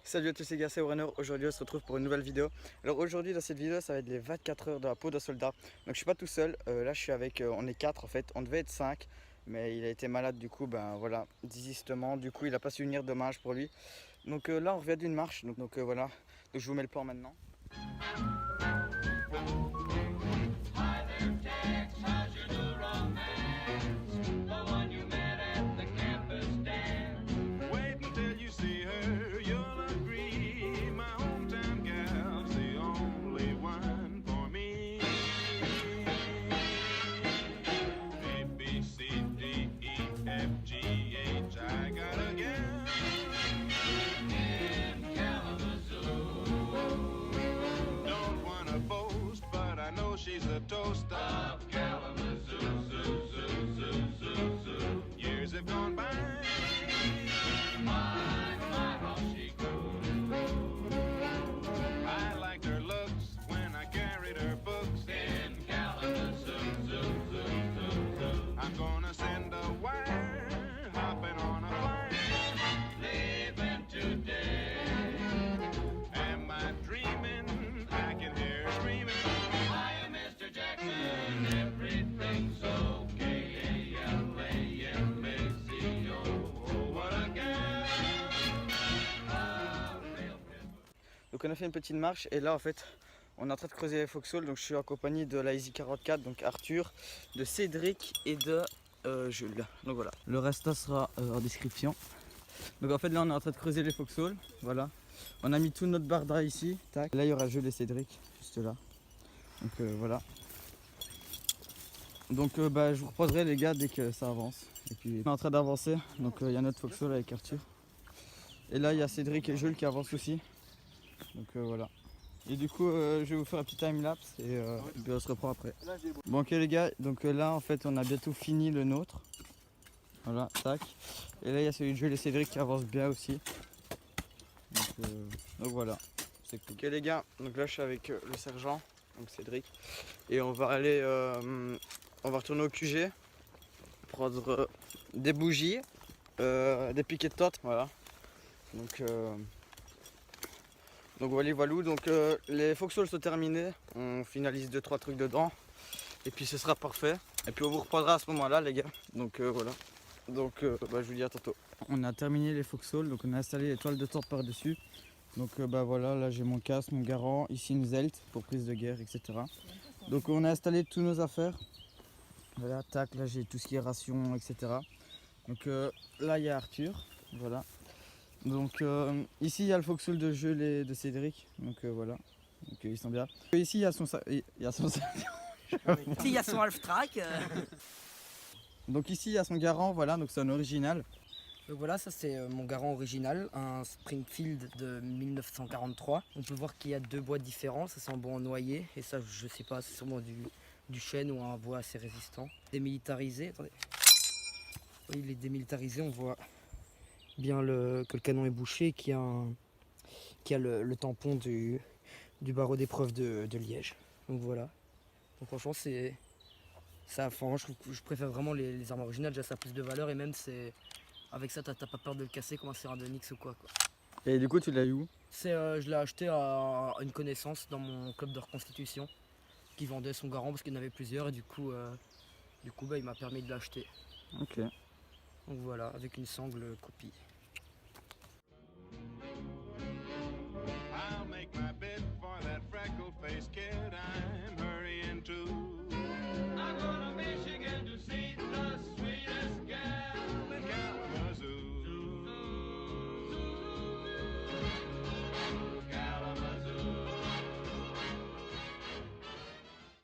Salut à tous les gars, c'est Warrenor. Aujourd'hui on se retrouve pour une nouvelle vidéo. Alors aujourd'hui dans cette vidéo ça va être les 24 heures de la peau d'un soldat. Donc je suis pas tout seul, là je suis avec, on est 4 en fait, on devait être 5. Mais il a été malade du coup, ben voilà, désistement, du coup il a pas su venir, dommage pour lui. Donc là on revient d'une marche, donc voilà, donc je vous mets le plan maintenant. She's the toast of Kalamazoo, zoo, zoo, zoo, zoo, zoo. Years have gone by. My, how she grew. I liked her looks when I carried her books in Kalamazoo, zoo, zoo, zoo, zoo. I'm gonna send a wire, hopping on a flyer, leaving today. Am I dreaming? I can hear her screaming. Everything's okay, L-A-M-A-C-O. Oh, what a girl. Donc on a fait une petite marche et là en fait on est en train de creuser les foxholes. Donc je suis en compagnie de la Easy 44, donc Arthur, de Cédric et de Jules. Donc voilà, le reste sera en description. Donc en fait là on est en train de creuser les foxholes, voilà. On a mis tout notre barda ici, tac. Là il y aura Jules et Cédric, juste là. Donc voilà. Donc je vous reposerai les gars dès que ça avance. Et puis on est en train d'avancer, donc il y a notre foxhole avec Arthur. Et là il y a Cédric et Jules qui avancent aussi. Donc voilà. Et du coup je vais vous faire un petit time-lapse et puis on se reprend après. Bon ok les gars, donc là en fait on a bientôt fini le nôtre. Voilà, tac. Et là il y a celui de Jules et Cédric qui avance bien aussi. Donc voilà, c'est cool. Ok les gars, donc là je suis avec le sergent, donc Cédric. Et on va aller, on va retourner au QG, prendre des bougies, des piquets de torte, voilà. Donc voilà, donc les foxholes sont terminés, on finalise 2-3 trucs dedans et puis ce sera parfait. Et puis on vous reprendra à ce moment-là les gars. Donc voilà. Donc je vous dis à tantôt. On a terminé les foxholes, donc on a installé les toiles de torte par-dessus. Donc voilà, là j'ai mon casque, mon garant, ici une Zelt pour prise de guerre, etc. Donc on a installé toutes nos affaires. Voilà, tac, là j'ai tout ce qui est ration, etc. Donc là il y a Arthur, voilà. Donc ici il y a le foxhole de Jules et de Cédric, donc voilà. Donc ils sont bien. Ici il y a son ici il y a son half-track. Donc ici il y a son garant, voilà, donc c'est un original. Donc voilà, ça c'est mon garant original, un Springfield de 1943. On peut voir qu'il y a deux bois différents, ça c'est un bois en noyer et ça je sais pas, c'est sûrement du chêne ou un bois assez résistant. Démilitarisé, attendez. Oui, il est démilitarisé, on voit bien que le canon est bouché et qu'il y a le tampon du barreau d'épreuve de Liège. Donc voilà. Donc franchement c'est ça, je préfère vraiment les armes originales, déjà ça a plus de valeur et même c'est. Avec ça, t'as pas peur de le casser comme un Serra de Nix ou quoi. Et du coup, tu l'as eu où? Je l'ai acheté à une connaissance dans mon club de reconstitution qui vendait son garant parce qu'il y en avait plusieurs et du coup il m'a permis de l'acheter. Ok. Donc voilà, avec une sangle copie. I'll make my bid for that freckle-faced kid I'm hurrying to. I'm going to Michigan to see the sweetest gal in Kalamazoo.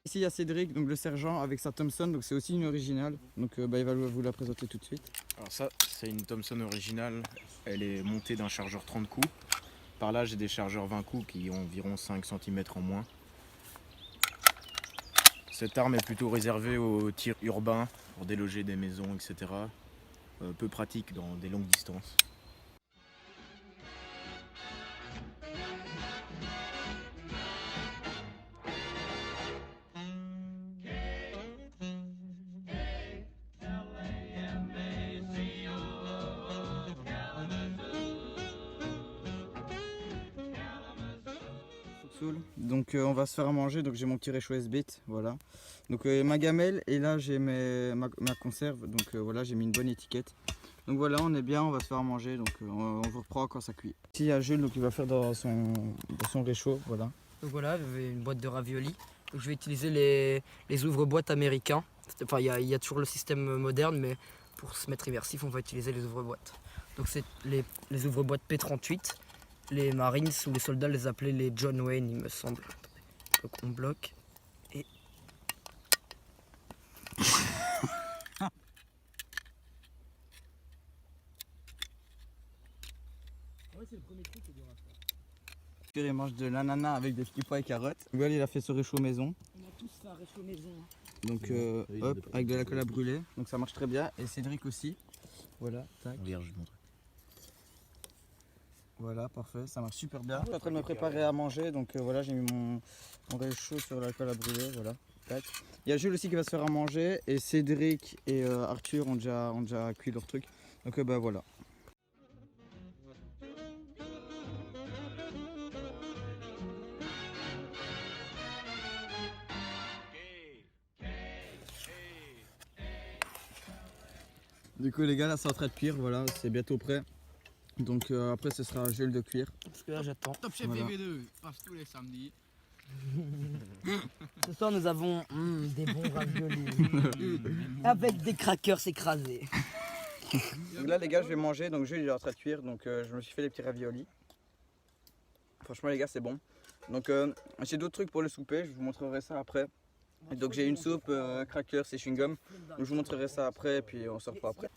Ici il y a Cédric, donc le sergent avec sa Thompson, donc c'est aussi une originale. Donc il va vous la présenter tout de suite. Alors ça, c'est une Thompson originale. Elle est montée d'un chargeur 30 coups. Par là, j'ai des chargeurs 20 coups qui ont environ 5 cm en moins. Cette arme est plutôt réservée aux tirs urbains, pour déloger des maisons, etc. Peu pratique dans des longues distances. saoule. Donc on va se faire à manger, donc j'ai mon petit réchaud S-Bit, voilà. Donc ma gamelle, et là j'ai ma conserve, donc voilà, j'ai mis une bonne étiquette. Donc voilà, on est bien, on va se faire à manger, donc on vous reprend quand ça cuit. Ici il y a Jules, donc il va faire dans son réchaud, voilà. Donc voilà, j'avais une boîte de raviolis. Donc je vais utiliser les ouvre-boîtes américains. Enfin, il y a toujours le système moderne, mais pour se mettre immersif, on va utiliser les ouvre-boîtes. Donc c'est les ouvre-boîtes P38. Les Marines ou les soldats les appelaient les John Wayne, il me semble. Donc on bloque. Et... c'est le premier truc qui est dur à faire. Il mange de l'ananas avec des petits pois et carottes. Voilà, il a fait ce réchaud maison. On a tous fait un réchaud maison. Donc hop, avec de la colle à brûler. Donc ça marche très bien. Et Cédric aussi. Voilà, tac. Regarde, je te montre. Voilà, parfait, ça marche super bien. Je suis en train de me préparer à manger, donc voilà, j'ai mis mon réchaud sur la colle à brûler, voilà. Tac. Il y a Jules aussi qui va se faire à manger, et Cédric et Arthur ont déjà cuit leur truc. Donc bah voilà. Du coup les gars, là c'est en train de cuire, voilà, c'est bientôt prêt. Donc après ce sera à Jules de cuire. Parce que là j'attends. Top Chef Voilà. BV2 passe tous les samedis. Ce soir nous avons des bons raviolis. Avec des crackers écrasés. Donc là les gars je vais manger, donc Jules il est en train de cuire, donc je me suis fait les petits raviolis. Franchement les gars c'est bon. Donc j'ai d'autres trucs pour le souper, je vous montrerai ça après. Et donc j'ai une soupe, crackers et chewing-gum. Donc je vous montrerai ça après et puis on se revoit après.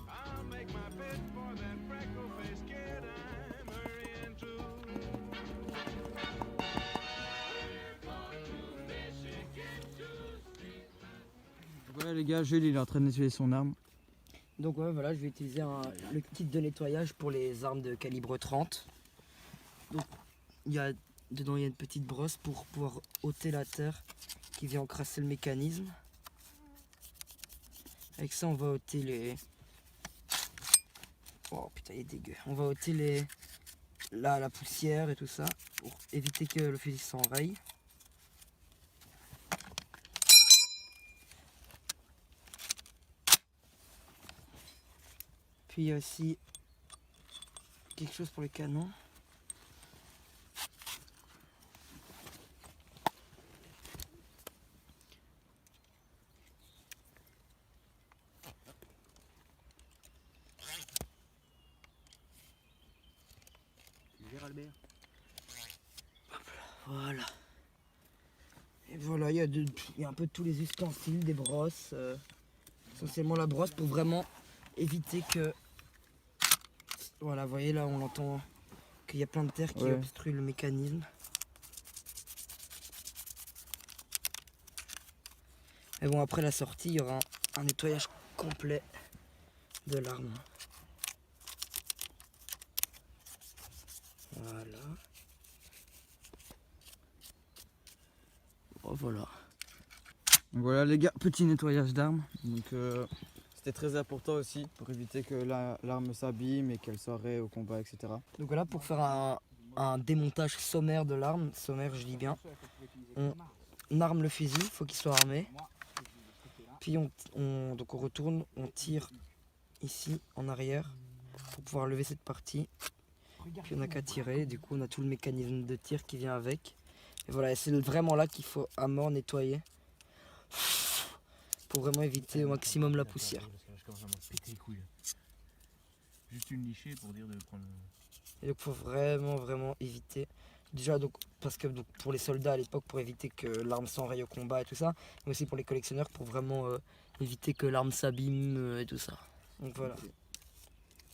I'll make my bed for that freckle-faced kid I'm hurrying to. Voilà les gars, Jules il est en train de nettoyer son arme. Donc ouais, voilà, je vais utiliser le kit de nettoyage pour les armes de calibre 30. Donc dedans il y a une petite brosse pour pouvoir ôter la terre qui vient encrasser le mécanisme. Avec ça on va ôter les... Oh putain il est dégueu. On va ôter la poussière et tout ça pour éviter que le fusil s'enraye. Puis il y a aussi quelque chose pour le canon. Voilà. Et voilà, il y a un peu tous les ustensiles, des brosses. Essentiellement la brosse pour vraiment éviter que... Voilà, vous voyez là, on entend qu'il y a plein de terre qui obstrue le mécanisme. Et bon, après la sortie, il y aura un nettoyage complet de l'arme. Voilà. Oh, voilà. Donc voilà les gars, petit nettoyage d'armes. Donc c'était très important aussi pour éviter que l'arme s'abîme et qu'elle s'arrête au combat, etc. Donc voilà, pour faire un démontage sommaire de l'arme, sommaire je dis bien, on arme le fusil, il faut qu'il soit armé. Puis donc on retourne, on tire ici en arrière pour pouvoir lever cette partie. Puis on n'a qu'à tirer, du coup on a tout le mécanisme de tir qui vient avec. Et voilà, c'est vraiment là qu'il faut à mort nettoyer pour vraiment éviter au maximum la poussière. Je commence à m'en péter les couilles. Juste une lichée pour dire de prendre. Et donc faut vraiment éviter. Déjà donc parce que donc, pour les soldats à l'époque pour éviter que l'arme s'enraye au combat et tout ça, mais aussi pour les collectionneurs pour vraiment éviter que l'arme s'abîme et tout ça. Donc voilà.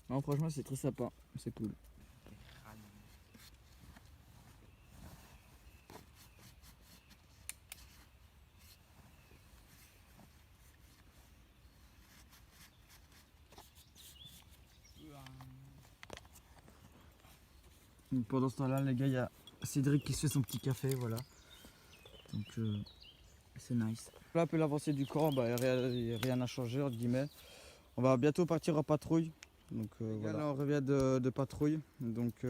Non franchement c'est très sympa, c'est cool. Donc pendant ce temps-là, les gars, il y a Cédric qui se fait son petit café, voilà. Donc C'est nice. Là, un peu l'avancée du camp, bah, rien n'a changé entre guillemets. On va bientôt partir en patrouille. Donc voilà. Là, on revient de patrouille. Donc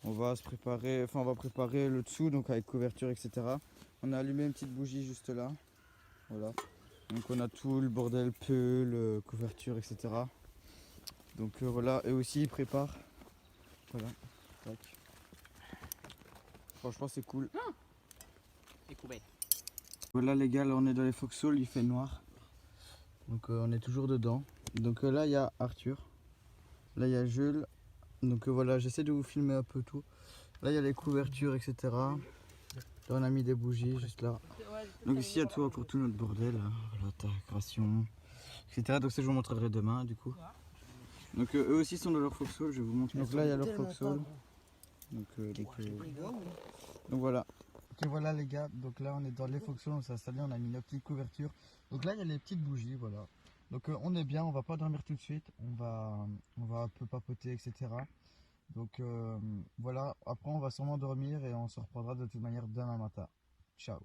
on va se préparer, enfin on va préparer le dessous, donc avec couverture, etc. On a allumé une petite bougie juste là. Voilà. Donc on a tout le bordel, peul, couverture, etc. Donc voilà, eux aussi ils préparent. Voilà. Tac. Franchement c'est cool. Voilà les gars, là on est dans les foxholes, il fait noir. Donc on est toujours dedans. Donc là il y a Arthur. Là il y a Jules. Donc voilà, j'essaie de vous filmer un peu tout. Là il y a les couvertures, etc. Là on a mis des bougies juste là. Donc ici il y a tout, encore tout notre bordel. Hein. Voilà, tac, ration, etc. Donc ça je vous montrerai demain du coup. Donc eux aussi sont dans leur foxhole, je vais vous montrer. Donc là il y a leur foxhole. Donc voilà. Ok voilà les gars, donc là on est dans les foxholes, on s'est installé, on a mis nos petites couvertures. Donc là il y a les petites bougies, voilà. Donc on est bien, on va pas dormir tout de suite, on va un peu papoter, etc. Donc voilà, après on va sûrement dormir et on se reprendra de toute manière demain matin. Ciao.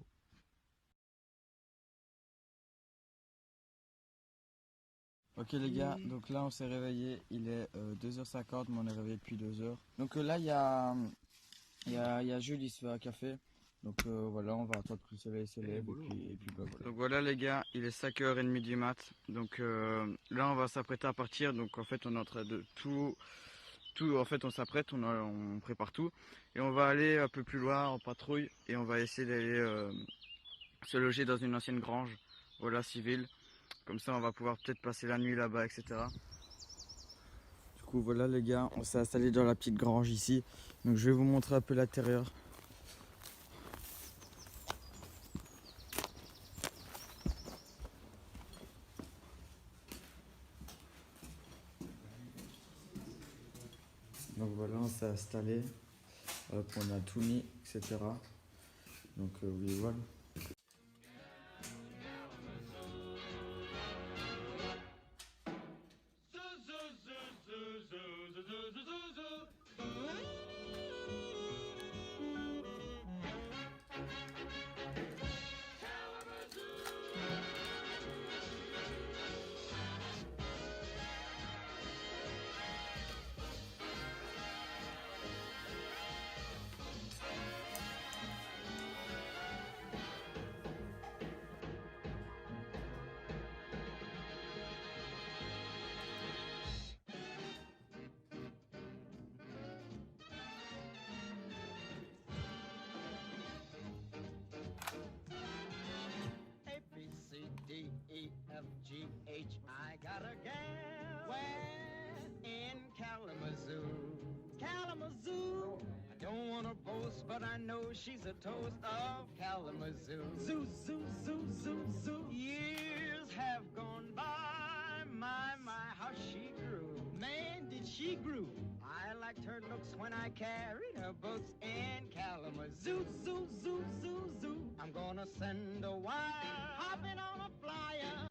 Ok les gars, donc là on s'est réveillé, il est 2h50, mais on est réveillé depuis 2h. Donc là il y a Jules, il se fait un café. Donc voilà, on va attendre que le soleil se lève et puis bah, voilà. Donc voilà les gars, il est 5h30 du mat. Donc là on va s'apprêter à partir. Donc en fait on est en train de tout en fait on s'apprête, on prépare tout. Et on va aller un peu plus loin en patrouille et on va essayer d'aller se loger dans une ancienne grange, voilà, civile. Comme ça on va pouvoir peut-être passer la nuit là-bas, etc. Du coup voilà les gars, on s'est installé dans la petite grange ici. Donc je vais vous montrer un peu l'intérieur. Donc voilà, on s'est installé, on a tout mis, etc. Donc oui, voilà. I got a gal where in Kalamazoo. Kalamazoo. I don't want to boast, but I know she's a toast of Kalamazoo. Zoo, zoo, zoo, zoo, zoo. Years have gone by. My, how she grew. Man, did she grew. I liked her looks when I carried her books in Kalamazoo. Zoo, zoo, zoo, zoo. I'm gonna send a wire, hopping on a flyer.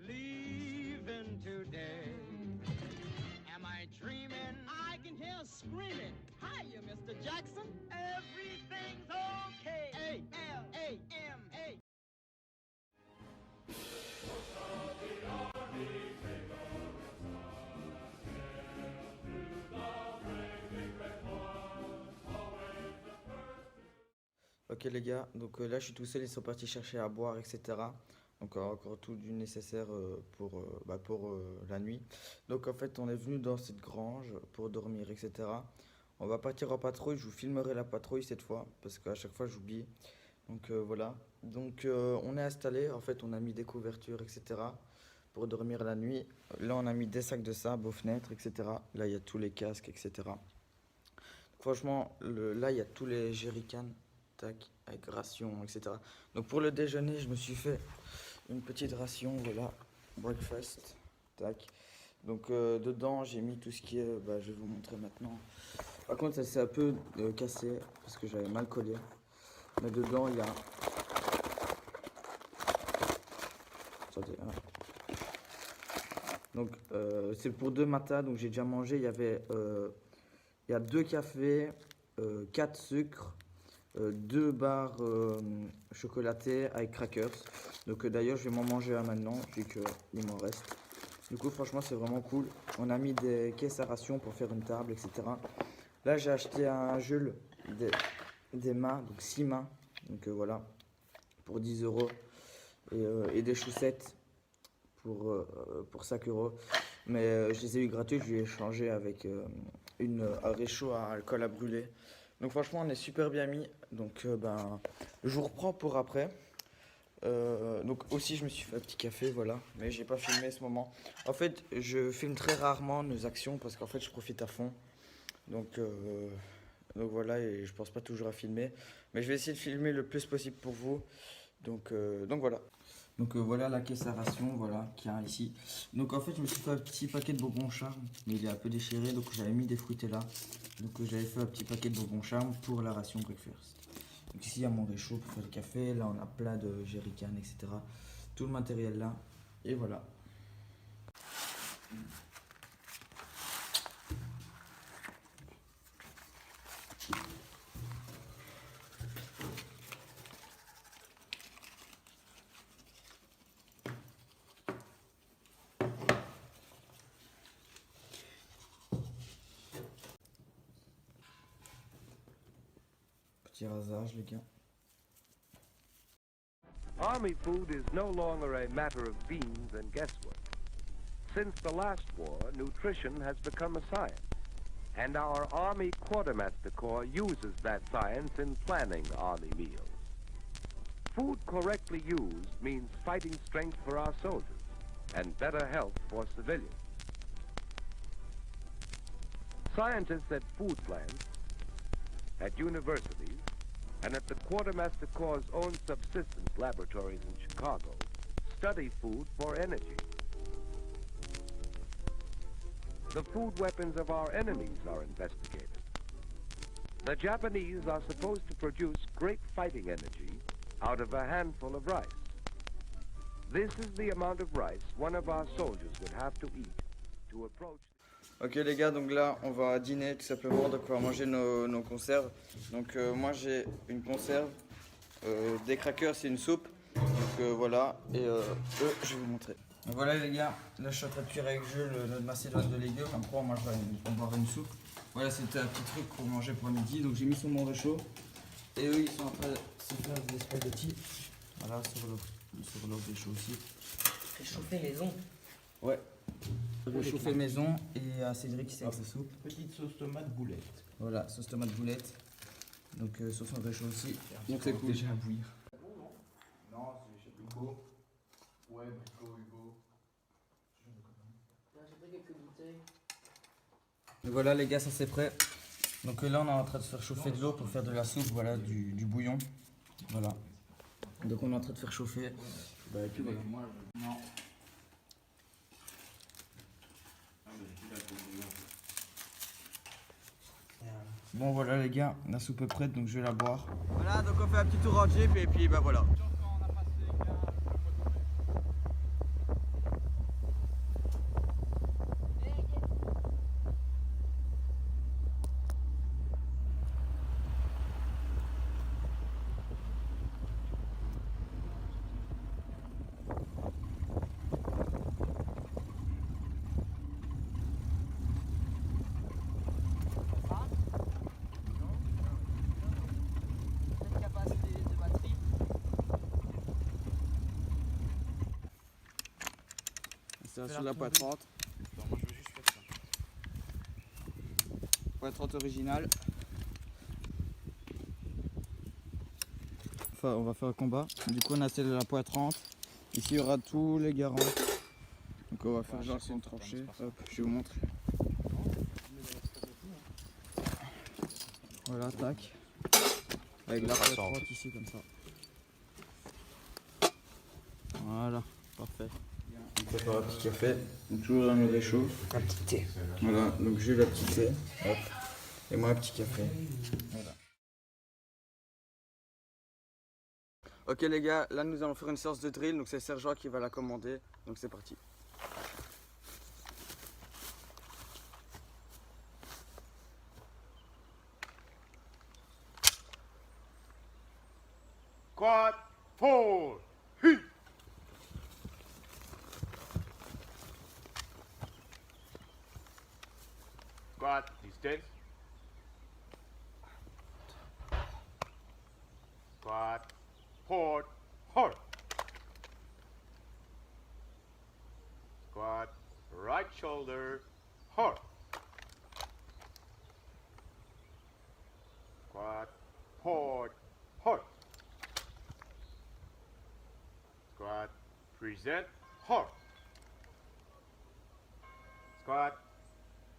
Leaving today. Am I dreaming? I can hear screaming. Hiya, Mr. Jackson. Everything's okay. A-L-A-M-A. Ok les gars, donc là je suis tout seul, ils sont partis chercher à boire, etc. Donc encore tout du nécessaire pour la nuit. Donc en fait on est venu dans cette grange pour dormir, etc. On va partir en patrouille, je vous filmerai la patrouille cette fois, parce qu'à chaque fois j'oublie. Donc voilà, donc on est installé, en fait on a mis des couvertures, etc. pour dormir la nuit. Là on a mis des sacs de sable aux fenêtres, etc. Là il y a tous les casques, etc. Franchement, là il y a tous les jerrycans. Tac, avec ration, etc. Donc pour le déjeuner, je me suis fait une petite ration, voilà, breakfast, tac. Donc dedans, j'ai mis tout ce qui est, je vais vous montrer maintenant. Par contre, ça s'est un peu cassé parce que j'avais mal collé. Mais dedans, il y a... Attendez, hein. Donc c'est pour 2 matins, donc j'ai déjà mangé. Il y a 2 cafés, 4 sucres. 2 barres chocolatées avec crackers. Donc d'ailleurs je vais m'en manger un maintenant vu qu'il m'en reste. Du coup franchement c'est vraiment cool. On a mis des caisses à ration pour faire une table, etc. Là j'ai acheté un Jules des mains, donc 6 mains. Donc voilà, pour 10 € et des chaussettes pour 5 €. Mais je les ai eu gratuits, je lui ai échangé avec un réchaud à alcool à brûler. Donc franchement on est super bien mis. Donc je vous reprends pour après. Donc aussi je me suis fait un petit café, voilà, mais j'ai pas filmé ce moment. En fait je filme très rarement nos actions parce qu'en fait je profite à fond. Donc voilà, et je pense pas toujours à filmer, mais je vais essayer de filmer le plus possible pour vous. Donc voilà. Donc voilà la caisse à ration, voilà, qu'il y a ici. Donc en fait je me suis fait un petit paquet de bonbons charme, mais il est un peu déchiré, donc j'avais mis des fruits là. Donc j'avais fait un petit paquet de bonbons charme pour la ration breakfast. Donc ici il y a mon réchaud pour faire le café, là on a plein de jerrycans, etc. Tout le matériel là, et voilà. Petit rasage les gars. Army food is no longer a matter of beans and guesswork. Since the last war, nutrition has become a science, and our Army Quartermaster Corps uses that science in planning Army meals. Food correctly used means fighting strength for our soldiers and better health for civilians. Scientists at food plants, at universities, and at the Quartermaster Corps' own subsistence laboratories in Chicago, study food for energy. The food weapons of our enemies are investigated. The Japanese are supposed to produce great fighting energy out of a handful of rice. This is the amount of rice one of our soldiers would have to eat to approach... Ok les gars, donc là on va dîner tout simplement, donc on va manger nos conserves. Donc moi j'ai une conserve, des crackers c'est une soupe, donc voilà, et eux je vais vous montrer. Donc voilà les gars, là je suis en train de cuire avec Jules notre macédoine de légumes, après on boira une soupe. Voilà, c'était un petit truc qu'on mangeait pour midi, donc j'ai mis sur mon réchaud. Et eux ils sont en train de se faire des spaghettis, voilà, sur leur réchaud aussi. Réchauffer les ongles. Ouais. Réchauffer maison et à Cédric c'est avec sa soupe. Petite sauce tomate boulette. Voilà, sauce tomate boulette. Donc sur son réchaud aussi. Donc c'est cool. Déjà à bouillir. Non, c'est chez Hugo. Ouais, Hugo. J'ai pris quelques bouteilles. Et voilà les gars, ça c'est prêt. Donc là on est en train de faire chauffer de l'eau pour faire de la soupe, voilà, du bouillon. Voilà. Donc on est en train de faire chauffer. Bah, et puis voilà. Non. Bon voilà les gars, la soupe est prête donc je vais la boire. Voilà, donc on fait un petit tour en jeep et puis bah voilà. C'est sur la poids 30. Moi je veux juste faire ça. Poids 30 original. Enfin, on va faire un combat. Du coup, on a celle de la poids 30. Ici, il y aura tous les garants. Donc, on va faire genre c'est une tranchée. Hop, je vais vous montrer. Voilà, tac. Avec la poids 30 ici, comme ça. Voilà, parfait. On va faire un petit café, donc toujours dans le réchaud. Un petit thé. Voilà, donc j'ai le petit thé, hop, et moi un petit café. Voilà. Ok les gars, là nous allons faire une séance de drill, donc c'est Sergent qui va la commander, donc c'est parti. Squad 4. Heat. Squad distance. Squad port halt. Squad right shoulder halt. Squad port halt. Squad present halt. Squad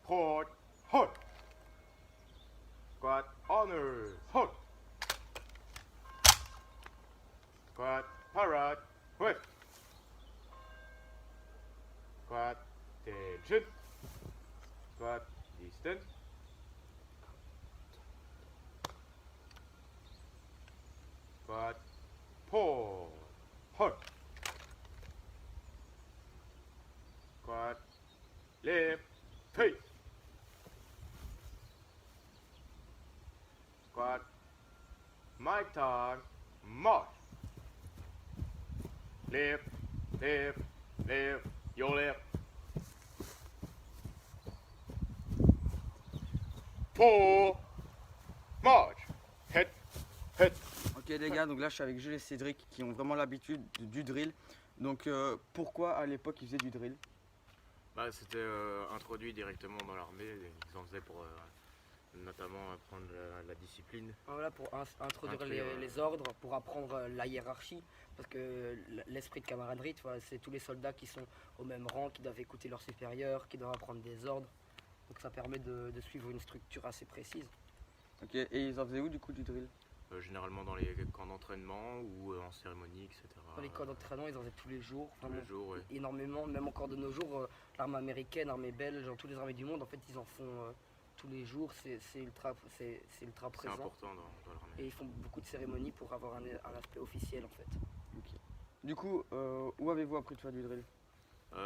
port halt. Squad honor halt. Squad parade wait. Squad tension. Squad distance. Squad pause halt. Squad left face. Squad my turn march. Left, left, left, your left. Four, march. Head, head. Ok les gars, donc là je suis avec Jules et Cédric qui ont vraiment l'habitude du drill. Donc pourquoi à l'époque ils faisaient du drill? Bah, c'était introduit directement dans l'armée. Ils en faisaient pour notamment apprendre la discipline. Voilà, pour introduire Introduire, les ordres, pour apprendre la hiérarchie, parce que l'esprit de camaraderie, tu vois, c'est tous les soldats qui sont au même rang, qui doivent écouter leurs supérieurs, qui doivent apprendre des ordres. Donc ça permet de suivre une structure assez précise. Ok, et ils en faisaient où du coup du drill? Généralement dans les camps d'entraînement ou en cérémonie, etc. Dans les camps d'entraînement, ils en faisaient tous les jours, Tous les jours, ouais. énormément, même encore de nos jours, l'armée américaine, l'armée belge, dans toutes les armées du monde, en fait, ils en font tous les jours, c'est ultra C'est présent. important dans l'armée. Et ils font beaucoup de cérémonies pour avoir un aspect officiel en fait. Du coup, où avez-vous appris de faire du drill?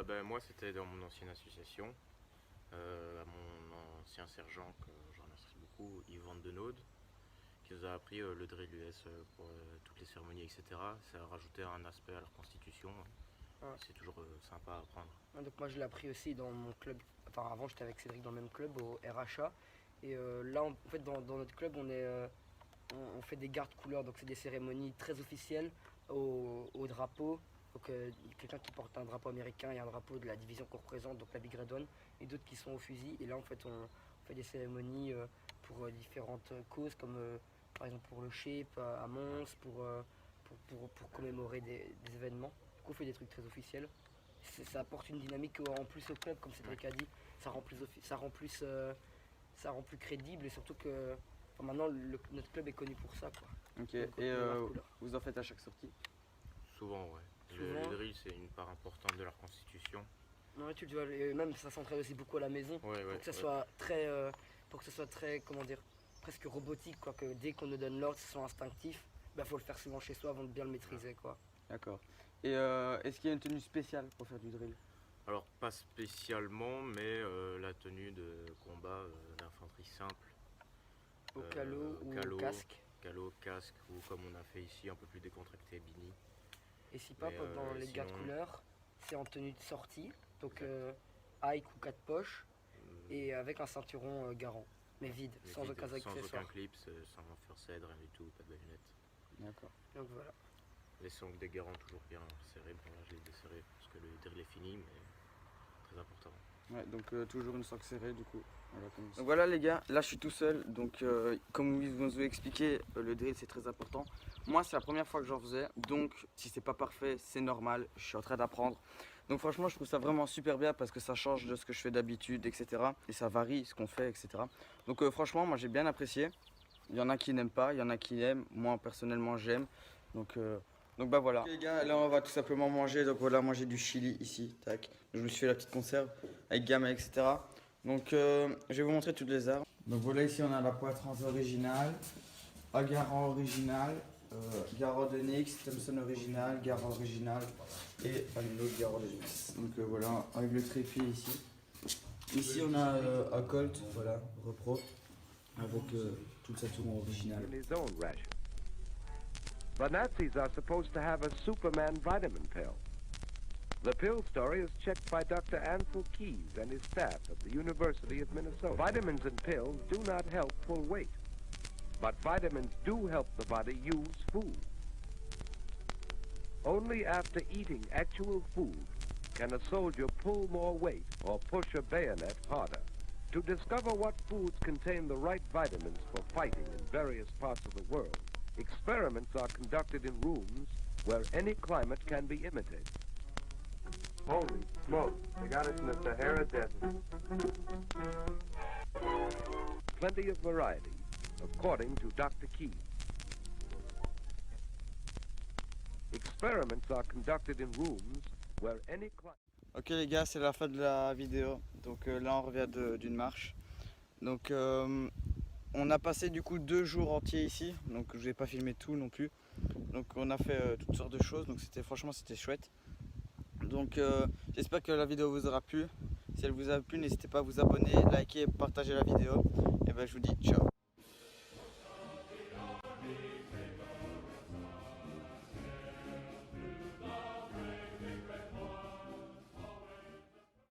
Ben, moi, c'était dans mon ancienne association, à mon ancien sergent, que j'en remercie beaucoup, Yvan Denaude, qui nous a appris le drill US pour toutes les cérémonies, etc. Ça a rajouté un aspect à leur constitution. Ouais. C'est toujours sympa à apprendre. Donc moi je l'ai appris aussi dans mon club, enfin avant j'étais avec Cédric dans le même club au RHA. Et là en fait dans notre club on fait des gardes couleurs, donc c'est des cérémonies très officielles au drapeau. Donc quelqu'un qui porte un drapeau américain et un drapeau de la division qu'on représente, donc la Big Red One, et d'autres qui sont au fusil. Et là en fait on fait des cérémonies pour différentes causes, comme par exemple pour le shape à Mons, pour commémorer des événements. Du coup on fait des trucs très officiels. Ça apporte une dynamique en plus au club, comme Cédric a dit, ça rend plus crédible, et surtout que enfin, maintenant notre club est connu pour ça quoi. Ok, Donc, et leur couleur. vous en faites à chaque sortie? Souvent, ouais. Souvent. Le drill, c'est une part importante de leur constitution. Ouais, tu le vois, et même ça s'entraîne aussi beaucoup à la maison, Ouais, pour que ça soit très, comment dire, presque robotique quoi, que dès qu'on nous donne l'ordre, ce soit instinctif, bah faut le faire souvent chez soi avant de bien le maîtriser quoi. D'accord. Et est-ce qu'il y a une tenue spéciale pour faire du drill? Alors, pas spécialement, mais la tenue de combat d'infanterie simple. Au calot ou au casque. Calot, casque, ou comme on a fait ici, un peu plus décontracté, bini. Et si pas, Mais, dans les gardes sinon- couleurs, c'est en tenue de sortie, donc hike ou 4 poches, et avec un ceinturon garant, mais vide, Mais sans vide, aucun sans accessoire. aucun clip, sans first aid, rien du tout, pas de baïonnette. D'accord. Donc voilà. Les sangles des garants toujours bien serrés. Bon, là, je les ai desserrés parce que le drill est fini, mais très important. Ouais, donc toujours une sangle serrée du coup. Voilà, comme ça. Donc voilà les gars, là je suis tout seul, donc comme vous vous expliqué, le drill c'est très important. Moi c'est la première fois que j'en faisais, donc si c'est pas parfait c'est normal, je suis en train d'apprendre. Donc franchement je trouve ça vraiment super bien parce que ça change de ce que je fais d'habitude, etc. Et ça varie ce qu'on fait, etc. Donc franchement moi j'ai bien apprécié. Il y en a qui n'aiment pas, il y en a qui aiment, moi personnellement j'aime. Donc bah voilà. Ok, les gars, là on va tout simplement manger. Donc voilà, moi j'ai du chili ici, tac. Je me suis fait la petite conserve avec gamme, etc. Donc je vais vous montrer toutes les armes. Donc voilà, ici on a la poitrance originale, un garand original, garand de Nix, Thompson original, garand original et une autre garand de Nix. Donc voilà, avec le trépied ici. Ici on a un Colt, voilà, repro, avec tout le saturon original. In his own ration. The Nazis are supposed to have a Superman vitamin pill. The pill story is checked by Dr. Ansel Keys and his staff at the University of Minnesota. Vitamins and pills do not help pull weight, but vitamins do help the body use food. Only after eating actual food can a soldier pull more weight or push a bayonet harder. To discover what foods contain the right vitamins for fighting in various parts of the world, experiments are conducted in rooms where any climate can be imitated. Holy smoke, they got us in the Sahara Desert. Plenty of variety, according to Dr. Keys. Experiments are conducted in rooms where any climate... Ok les gars, c'est la fin de la vidéo. Donc là on revient d'une marche. Donc on a passé du coup 2 jours entiers ici. Donc je vais pas filmer tout non plus. Donc on a fait toutes sortes de choses. Donc franchement c'était chouette. Donc j'espère que la vidéo vous aura plu. Si elle vous a plu, n'hésitez pas à vous abonner, liker et partager la vidéo. Et ben je vous dis ciao.